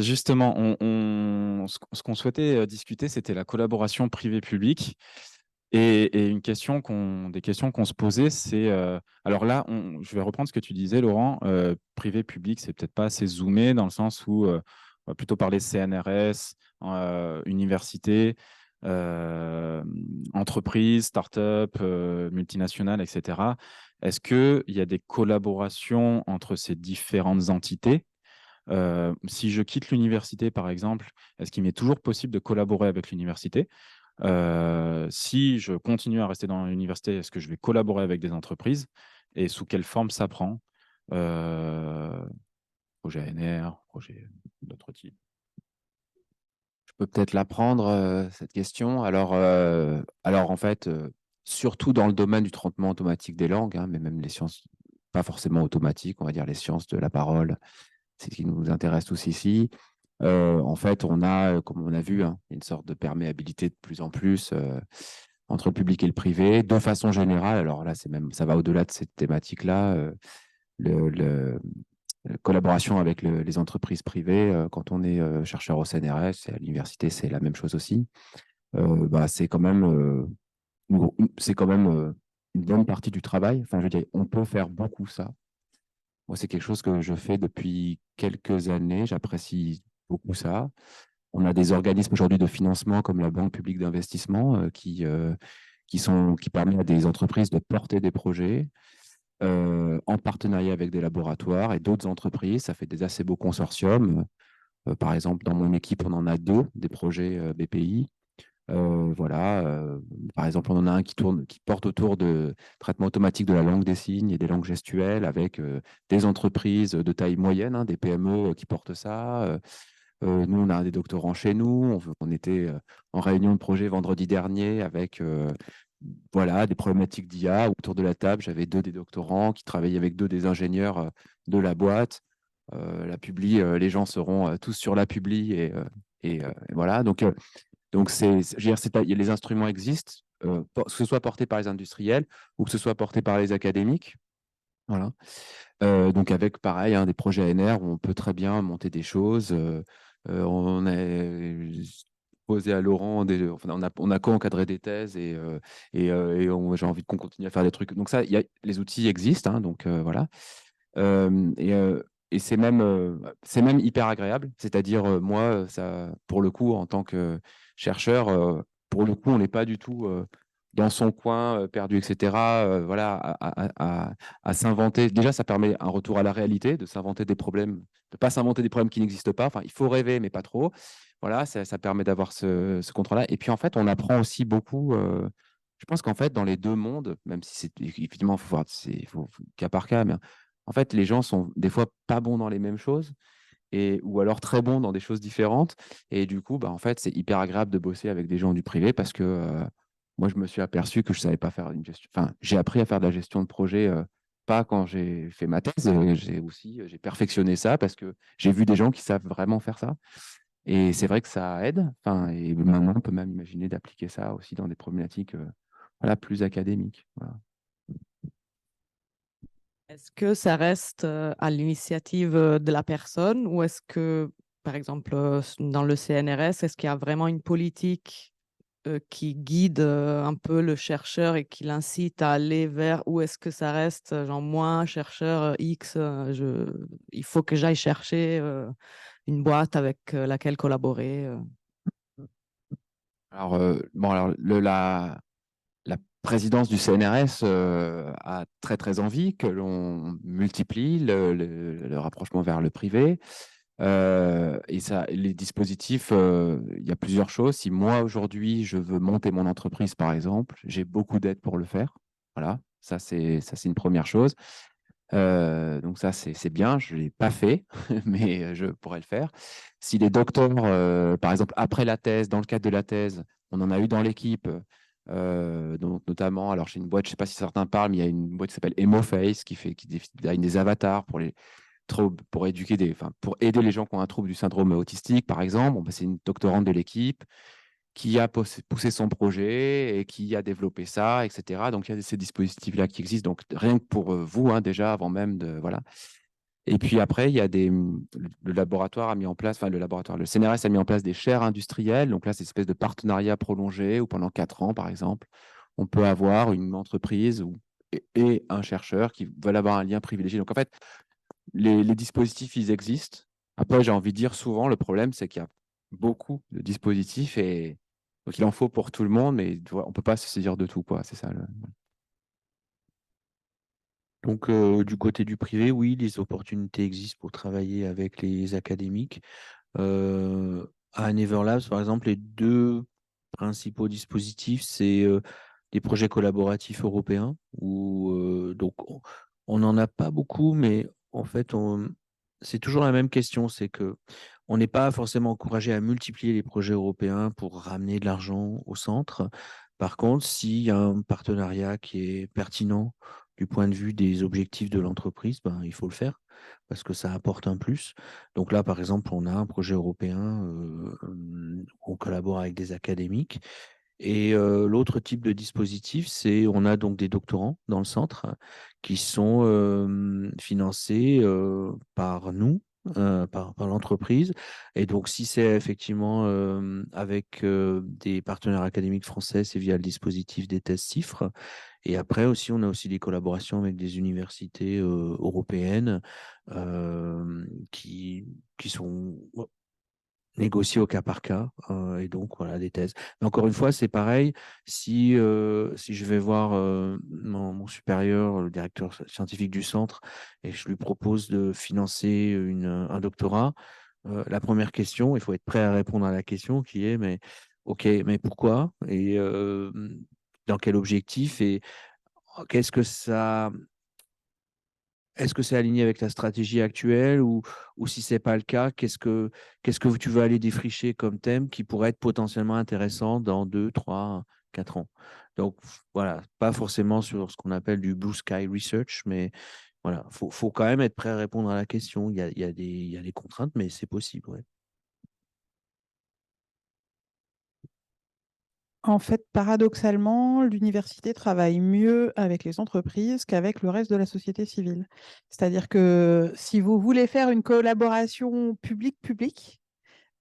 Justement, ce qu'on souhaitait discuter, c'était la collaboration privée-public. Et des questions qu'on se posait, c'est. Alors là, je vais reprendre ce que tu disais, Laurent. Privé-public, c'est peut-être pas assez zoomé dans le sens où on va plutôt parler CNRS, université, euh, entreprise, start-up, multinationales, etc. Est-ce qu'il y a des collaborations entre ces différentes entités? Si je quitte l'université, par exemple, est-ce qu'il m'est toujours possible de collaborer avec l'université? Si je continue à rester dans l'université, est-ce que je vais collaborer avec des entreprises? Et sous quelle forme ça prend? Euh, Projet ANR, projet d'autres types. Je peux peut-être l'apprendre, cette question. Alors en fait, surtout dans le domaine du traitement automatique des langues, hein, mais même les sciences, pas forcément automatiques, on va dire les sciences de la parole, c'est ce qui nous intéresse tous ici. En fait, on a, comme on a vu, hein, une sorte de perméabilité de plus en plus entre le public et le privé, de façon générale. Alors là, ça va au-delà de cette thématique-là. Le collaboration avec les entreprises privées, quand on est chercheur au CNRS et à l'université, c'est la même chose aussi. C'est quand même, c'est quand même une bonne partie du travail. Enfin, je veux dire, on peut faire beaucoup ça. Moi, c'est quelque chose que je fais depuis quelques années. J'apprécie beaucoup ça. On a des organismes aujourd'hui de financement comme la Banque publique d'investissement qui permettent à des entreprises de porter des projets en partenariat avec des laboratoires et d'autres entreprises. Ça fait des assez beaux consortiums. Par exemple, dans mon équipe, on en a deux, des projets BPI. Voilà, par exemple, on en a un qui porte autour de traitement automatique de la langue des signes et des langues gestuelles avec des entreprises de taille moyenne, hein, des PME qui portent ça. Nous, on a des doctorants chez nous. On était en réunion de projet vendredi dernier avec voilà, des problématiques d'IA. Autour de la table, j'avais deux des doctorants qui travaillaient avec deux des ingénieurs de la boîte. Les gens seront tous sur la publi et voilà. Donc je veux dire, les instruments existent, que ce soit porté par les industriels ou que ce soit porté par les académiques. Voilà. Donc avec pareil, hein, des projets ANR où on peut très bien monter des choses. On a posé à Laurent, enfin, on a co-encadré des thèses j'ai envie qu'on continue à faire des trucs. Donc ça, les outils existent, hein, donc voilà. Euh, et euh, et c'est même hyper agréable. C'est-à-dire, moi, ça, pour le coup, en tant que chercheur, pour le coup, on n'est pas du tout dans son coin, perdu, etc. Voilà, à s'inventer. Déjà, ça permet un retour à la réalité, de s'inventer des problèmes, de ne pas s'inventer des problèmes qui n'existent pas. Enfin, il faut rêver, mais pas trop. Voilà, ça permet d'avoir ce contrôle-là. Et puis, en fait, on apprend aussi beaucoup. Je pense qu'en fait, dans les deux mondes, même si c'est évidemment, il faut voir, faut cas par cas, mais en fait, les gens sont des fois pas bons dans les mêmes choses ou alors très bons dans des choses différentes. Et du coup, bah, en fait, c'est hyper agréable de bosser avec des gens du privé parce que moi, je me suis aperçu que je savais pas faire une gestion. Enfin, j'ai appris à faire de la gestion de projet, pas quand j'ai fait ma thèse. J'ai perfectionné ça parce que j'ai vu des gens qui savent vraiment faire ça. Et c'est vrai que ça aide. Enfin, et maintenant, on peut même imaginer d'appliquer ça aussi dans des problématiques voilà, plus académiques. Voilà. Est-ce que ça reste à l'initiative de la personne ou est-ce que, par exemple, dans le CNRS, est-ce qu'il y a vraiment une politique qui guide un peu le chercheur et qui l'incite à aller vers, ou est-ce que ça reste genre moi, chercheur X, il faut que j'aille chercher une boîte avec laquelle collaborer Alors, la présidence du CNRS a très très envie que l'on multiplie le rapprochement vers le privé. Et ça, les dispositifs, il y a plusieurs choses. Si moi aujourd'hui je veux monter mon entreprise, par exemple, j'ai beaucoup d'aide pour le faire. Voilà, ça c'est une première chose. Donc ça c'est bien. Je l'ai pas fait, mais je pourrais le faire. Si les docteurs, par exemple après la thèse, dans le cadre de la thèse, on en a eu dans l'équipe. Donc notamment, alors chez une boîte, je ne sais pas si certains parlent, mais il y a une boîte qui s'appelle Emoface qui design des avatars pour éduquer enfin, pour aider les gens qui ont un trouble du syndrome autistique, par exemple. Bon, bah, c'est une doctorante de l'équipe qui a poussé son projet et qui a développé ça, etc. Donc, il y a ces dispositifs-là qui existent. Donc, rien que pour vous, hein, déjà, avant même de. Voilà. Et puis après, il y a le laboratoire a mis en place, enfin le CNRS a mis en place des chaires industrielles. Donc là, c'est une espèce de partenariat prolongé où pendant 4 ans, par exemple, on peut avoir une entreprise et un chercheur qui veulent avoir un lien privilégié. Donc en fait, les dispositifs, ils existent. Après, j'ai envie de dire souvent, le problème, c'est qu'il y a beaucoup de dispositifs et donc il en faut pour tout le monde, mais on ne peut pas se saisir de tout, quoi. C'est ça. Donc, du côté du privé, oui, les opportunités existent pour travailler avec les académiques. À Never Labs, par exemple, les 2 principaux dispositifs, c'est des projets collaboratifs européens où donc on n'en a pas beaucoup, mais en fait, c'est toujours la même question, c'est que on n'est pas forcément encouragé à multiplier les projets européens pour ramener de l'argent au centre. Par contre, s'il y a un partenariat qui est pertinent du point de vue des objectifs de l'entreprise, ben, il faut le faire parce que ça apporte un plus. Donc là, par exemple, on a un projet européen, on collabore avec des académiques. Et l'autre type de dispositif, c'est on a donc des doctorants dans le centre qui sont financés par nous, par l'entreprise. Et donc, si c'est effectivement avec des partenaires académiques français, c'est via le dispositif des thèses CIFRE. Et après aussi, on a aussi des collaborations avec des universités européennes qui sont négocier au cas par cas, et donc voilà des thèses. Mais encore une fois, c'est pareil, si je vais voir mon supérieur, le directeur scientifique du centre, et je lui propose de financer un doctorat, la première question, il faut être prêt à répondre à la question qui est, mais OK, mais pourquoi? Et dans quel objectif? Et qu'est-ce que ça est-ce que c'est aligné avec ta stratégie actuelle ou si ce n'est pas le cas, qu'est-ce que tu veux aller défricher comme thème qui pourrait être potentiellement intéressant dans 2, 3, 4 ans? Donc voilà, pas forcément sur ce qu'on appelle du blue sky research, mais voilà, faut quand même être prêt à répondre à la question. Il y a des contraintes, mais c'est possible. Ouais. En fait, paradoxalement, l'université travaille mieux avec les entreprises qu'avec le reste de la société civile. C'est-à-dire que si vous voulez faire une collaboration public-public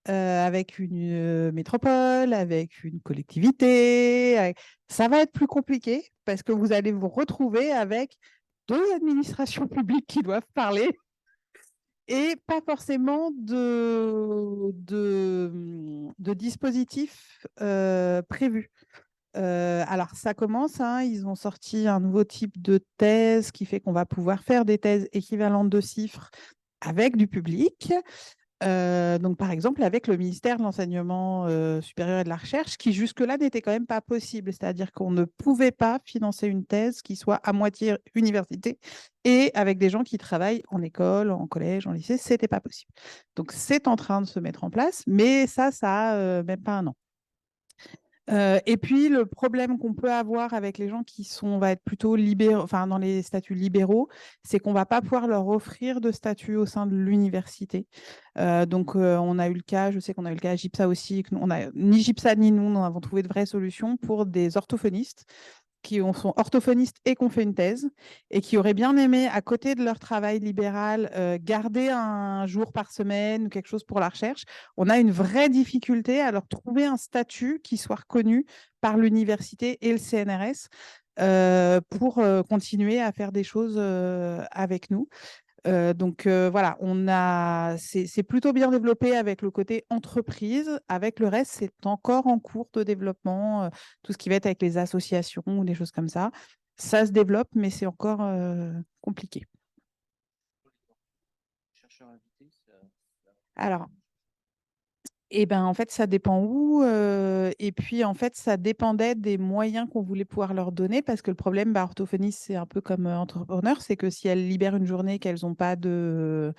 avec une métropole, avec une collectivité, ça va être plus compliqué parce que vous allez vous retrouver avec 2 administrations publiques qui doivent parler et pas forcément de dispositifs prévus. Alors, ça commence, hein, ils ont sorti un nouveau type de thèse qui fait qu'on va pouvoir faire des thèses équivalentes de chiffres avec du public. Donc, par exemple, avec le ministère de l'Enseignement supérieur et de la Recherche, qui jusque-là n'était quand même pas possible. C'est-à-dire qu'on ne pouvait pas financer une thèse qui soit à moitié université et avec des gens qui travaillent en école, en collège, en lycée, ce n'était pas possible. Donc, c'est en train de se mettre en place, mais ça a même pas 1 an. Et puis, le problème qu'on peut avoir avec les gens qui sont, on va être plutôt libéraux, enfin, dans les statuts libéraux, c'est qu'on ne va pas pouvoir leur offrir de statut au sein de l'université. Donc, on a eu le cas, je sais qu'on a eu le cas à GIPSA aussi, ni GIPSA ni nous avons trouvé de vraies solutions pour des orthophonistes qui sont orthophonistes et qui ont fait une thèse et qui auraient bien aimé, à côté de leur travail libéral, garder un jour par semaine ou quelque chose pour la recherche. On a une vraie difficulté à leur trouver un statut qui soit reconnu par l'université et le CNRS pour continuer à faire des choses avec nous. Donc voilà, c'est plutôt bien développé avec le côté entreprise. Avec le reste, c'est encore en cours de développement, tout ce qui va être avec les associations ou des choses comme ça. Ça se développe, mais c'est encore compliqué. Alors, en fait, ça dépend où. Et puis, en fait, ça dépendait des moyens qu'on voulait pouvoir leur donner parce que le problème, orthophoniste, c'est un peu comme entrepreneur, c'est que si elles libèrent une journée qu'elles n'ont pas de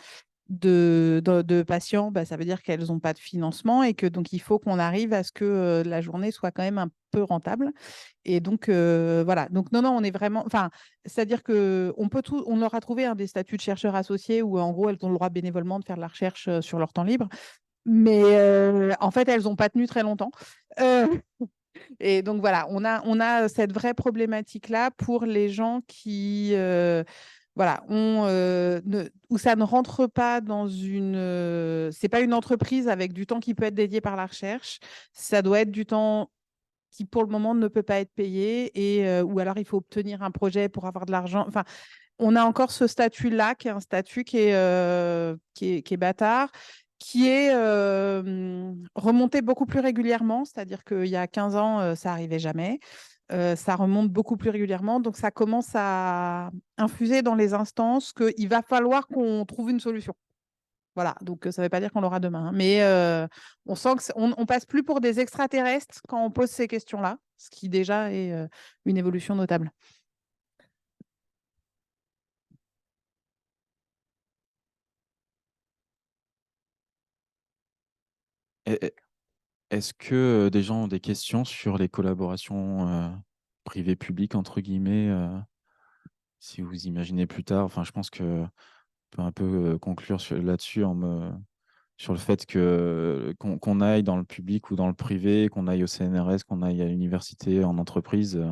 patients, ça veut dire qu'elles n'ont pas de financement et que donc il faut qu'on arrive à ce que la journée soit quand même un peu rentable. Et donc voilà. Donc non, on est vraiment. Enfin, c'est-à-dire que on leur a trouvé des statuts de chercheurs associés où en gros elles ont le droit bénévolement de faire de la recherche sur leur temps libre. Mais en fait, elles n'ont pas tenu très longtemps. Et donc voilà, on a cette vraie problématique-là pour les gens qui voilà, où ça ne rentre pas dans c'est pas une entreprise avec du temps qui peut être dédié par la recherche. Ça doit être du temps qui, pour le moment, ne peut pas être payé ou alors il faut obtenir un projet pour avoir de l'argent. Enfin, on a encore ce statut-là, qui est un statut qui est bâtard, qui est remonté beaucoup plus régulièrement. C'est-à-dire qu'il y a 15 ans, ça n'arrivait jamais. Ça remonte beaucoup plus régulièrement. Donc, ça commence à infuser dans les instances qu'il va falloir qu'on trouve une solution. Voilà, donc ça ne veut pas dire qu'on l'aura demain, hein. Mais on sent qu'on ne passe plus pour des extraterrestres quand on pose ces questions-là, ce qui déjà est une évolution notable. Est-ce que des gens ont des questions sur les collaborations privées-publiques, entre guillemets, si vous imaginez plus tard? Enfin, je pense que peut un peu conclure là-dessus sur le fait qu'on aille dans le public ou dans le privé, qu'on aille au CNRS, qu'on aille à l'université, en entreprise,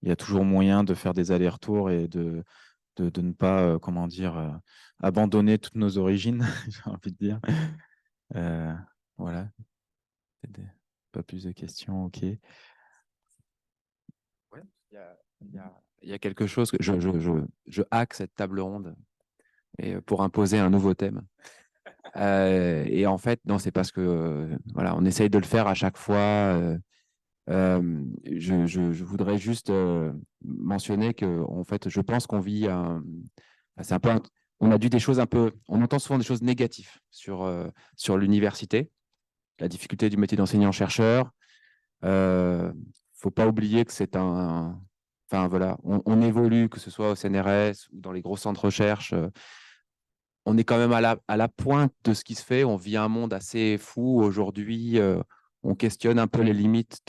il y a toujours moyen de faire des allers-retours et de ne pas, comment dire, abandonner toutes nos origines, j'ai envie de dire. Voilà. Pas plus de questions, ok. Ouais, il y a quelque chose que je hack cette table ronde pour imposer un nouveau thème. Et en fait, non, c'est parce que voilà, on essaye de le faire à chaque fois. Je voudrais juste mentionner que, en fait, je pense qu'on vit c'est un peu, on a dû des choses un peu, on entend souvent des choses négatives sur l'université, la difficulté du métier d'enseignant-chercheur. Faut pas oublier que c'est enfin voilà, on évolue, que ce soit au CNRS ou dans les gros centres de recherche. On est quand même à la pointe de ce qui se fait. On vit un monde assez fou aujourd'hui. On questionne un peu les limites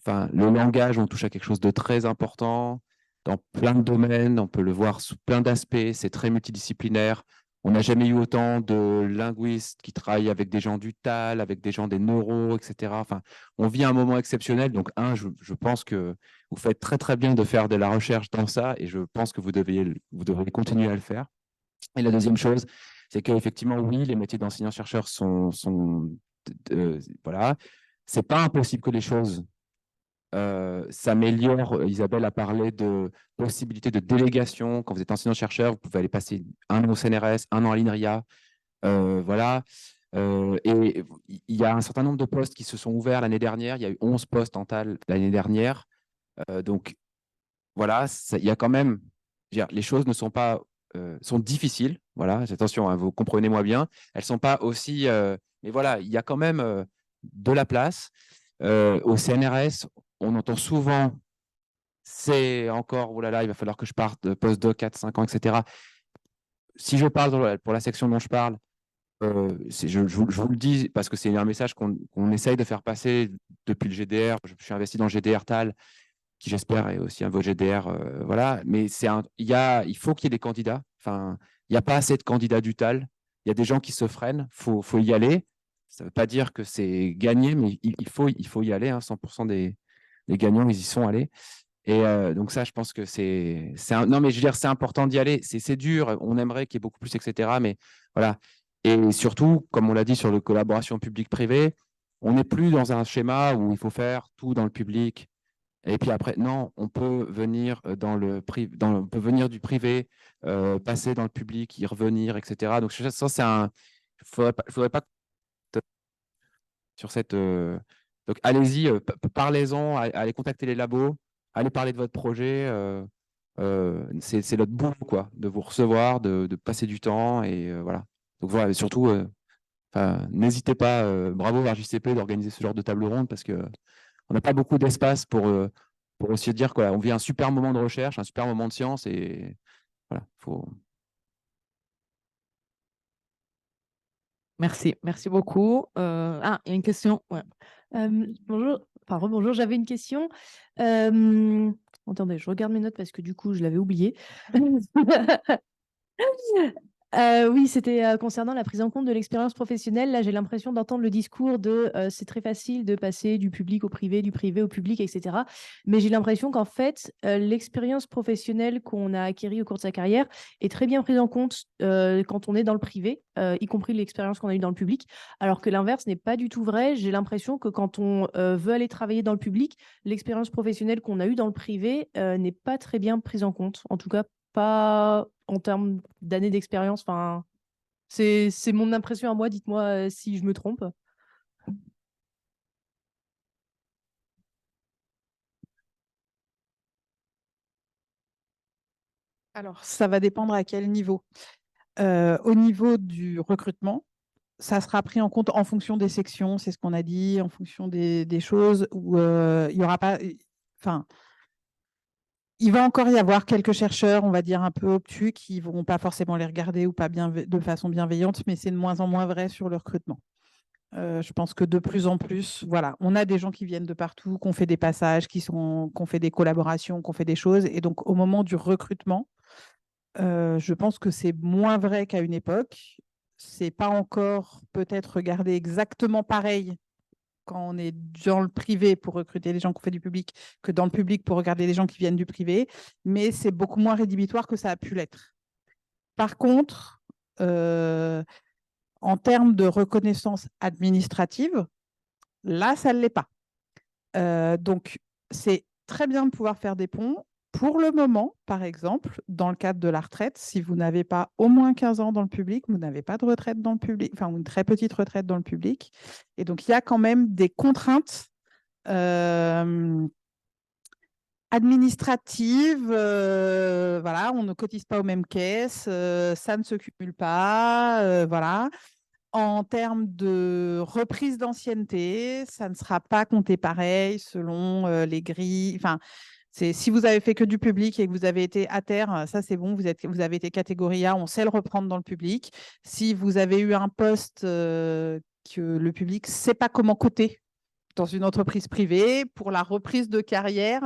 enfin, le langage. On touche à quelque chose de très important dans plein de domaines. On peut le voir sous plein d'aspects. C'est très multidisciplinaire. On n'a jamais eu autant de linguistes qui travaillent avec des gens du TAL, avec des gens des neuros, etc. Enfin, on vit un moment exceptionnel. Donc, je pense que vous faites très, très bien de faire de la recherche dans ça et je pense que vous devriez continuer à le faire. Et la deuxième chose, c'est qu'effectivement, oui, les métiers d'enseignant-chercheur voilà, c'est pas impossible que les choses s'améliorent. Isabelle a parlé de possibilité de délégation. Quand vous êtes enseignant-chercheur, vous pouvez aller passer 1 an au CNRS, 1 an à l'INRIA. Voilà. Et il y a un certain nombre de postes qui se sont ouverts l'année dernière. Il y a eu 11 postes en TAL l'année dernière. Donc, voilà, il y a quand même, les choses ne sont pas, sont difficiles. Voilà, attention, hein, vous comprenez-moi bien. Elles sont pas aussi, mais voilà, il y a quand même de la place. Au CNRS, on entend souvent, c'est encore, oh là là, il va falloir que je parte de post-doc 4, 5 ans, etc. Si je parle pour la section dont je parle, je vous le dis parce que c'est un message qu'on essaye de faire passer depuis le GDR. Je suis investi dans le GDR TAL, qui j'espère est aussi un vote GDR. Voilà. Mais il faut qu'il y ait des candidats. Enfin, il n'y a pas assez de candidats du TAL. Il y a des gens qui se freinent. Faut y aller. Ça ne veut pas dire que c'est gagné, mais il faut y aller. Hein. 100% des gagnants, ils y sont allés. Et donc ça, je pense que non, mais je veux dire, c'est important d'y aller. C'est dur. On aimerait qu'il y ait beaucoup plus, etc. Mais voilà. Et surtout, comme on l'a dit sur la collaboration publique-privée, on n'est plus dans un schéma où il faut faire tout dans le public. Et puis après, non, on peut venir on peut venir du privé, passer dans le public, y revenir, etc. Donc ça, c'est faudrait pas sur cette. Donc allez-y, parlez-en, allez contacter les labos, allez parler de votre projet. C'est notre boulot, quoi, de vous recevoir, de passer du temps et voilà. Donc voilà, et surtout, n'hésitez pas, bravo RJCP d'organiser ce genre de table ronde parce que on n'a pas beaucoup d'espace pour aussi dire qu'on vit un super moment de recherche, un super moment de science et voilà, faut. Merci beaucoup. Ah, il y a une question. Ouais. Bonjour, enfin rebonjour, j'avais une question. Attendez, je regarde mes notes parce que du coup, je l'avais oublié. Oui, c'était concernant la prise en compte de l'expérience professionnelle. Là, j'ai l'impression d'entendre le discours de c'est très facile de passer du public au privé, du privé au public, etc. Mais j'ai l'impression qu'en fait, l'expérience professionnelle qu'on a acquérie au cours de sa carrière est très bien prise en compte quand on est dans le privé, y compris l'expérience qu'on a eue dans le public, alors que l'inverse n'est pas du tout vrai. J'ai l'impression que quand on veut aller travailler dans le public, l'expérience professionnelle qu'on a eue dans le privé n'est pas très bien prise en compte. En tout cas, pas en termes d'années d'expérience. Enfin, c'est mon impression à moi. Dites-moi si je me trompe. Alors, ça va dépendre à quel niveau. Au niveau du recrutement, ça sera pris en compte en fonction des sections, c'est ce qu'on a dit, en fonction des choses où il y aura pas. Enfin, il va encore y avoir quelques chercheurs, on va dire un peu obtus, qui vont pas forcément les regarder ou pas de façon bienveillante, mais c'est de moins en moins vrai sur le recrutement. Je pense que de plus en plus, voilà, on a des gens qui viennent de partout, qu'on fait des passages, qu'on fait des collaborations, qu'on fait des choses. Et donc, au moment du recrutement, je pense que c'est moins vrai qu'à une époque. C'est pas encore peut-être regardé exactement pareil quand on est dans le privé pour recruter les gens qu'on fait du public que dans le public pour regarder les gens qui viennent du privé, mais c'est beaucoup moins rédhibitoire que ça a pu l'être. Par contre, en termes de reconnaissance administrative, là, ça ne l'est pas. Donc, c'est très bien de pouvoir faire des ponts. Pour le moment, par exemple, dans le cadre de la retraite, si vous n'avez pas au moins 15 ans dans le public, vous n'avez pas de retraite dans le public, enfin une très petite retraite dans le public. Et donc, il y a quand même des contraintes administratives. Voilà, on ne cotise pas aux mêmes caisses, ça ne se cumule pas. Voilà. En termes de reprise d'ancienneté, ça ne sera pas compté pareil selon les grilles. Enfin, si vous avez fait que du public et que vous avez été à terre, ça c'est bon, vous avez été catégorie A, on sait le reprendre dans le public. Si vous avez eu un poste que le public ne sait pas comment coter dans une entreprise privée, pour la reprise de carrière,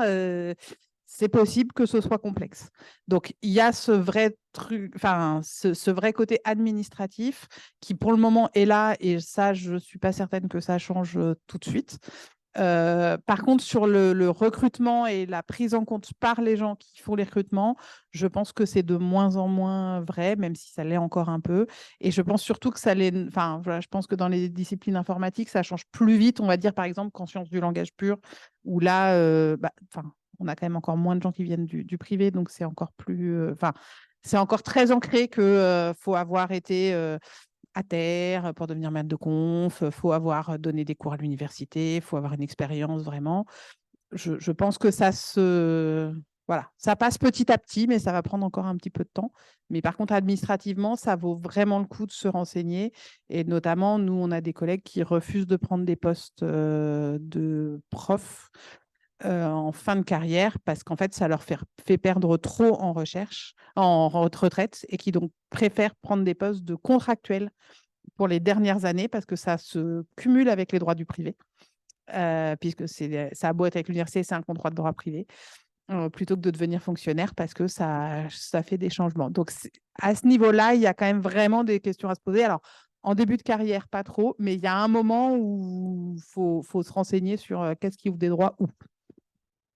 c'est possible que ce soit complexe. Donc, il y a ce vrai truc, enfin, ce vrai côté administratif qui, pour le moment, est là. Et ça, je ne suis pas certaine que ça change tout de suite. Par contre, sur le recrutement et la prise en compte par les gens qui font les recrutements, je pense que c'est de moins en moins vrai, même si ça l'est encore un peu. Et je pense surtout que ça l'est. Enfin, voilà, je pense que dans les disciplines informatiques, ça change plus vite. On va dire, par exemple, qu'en sciences du langage pur, où là, on a quand même encore moins de gens qui viennent du privé, donc c'est encore plus. C'est encore très ancré qu'il faut avoir été à terre pour devenir maître de conf, il faut avoir donné des cours à l'université, il faut avoir une expérience vraiment. Je pense que voilà, ça passe petit à petit, mais ça va prendre encore un petit peu de temps. Mais par contre, administrativement, ça vaut vraiment le coup de se renseigner. Et notamment, nous, on a des collègues qui refusent de prendre des postes de prof en fin de carrière parce qu'en fait, ça leur fait perdre trop en recherche, en retraite, et qui donc préfèrent prendre des postes de contractuels pour les dernières années parce que ça se cumule avec les droits du privé, puisque ça a beau être avec l'université, c'est un contrat de droit privé, plutôt que de devenir fonctionnaire parce que ça fait des changements. Donc, à ce niveau-là, il y a quand même vraiment des questions à se poser. Alors, en début de carrière, pas trop, mais il y a un moment où il faut se renseigner sur qu'est-ce qui ouvre des droits où.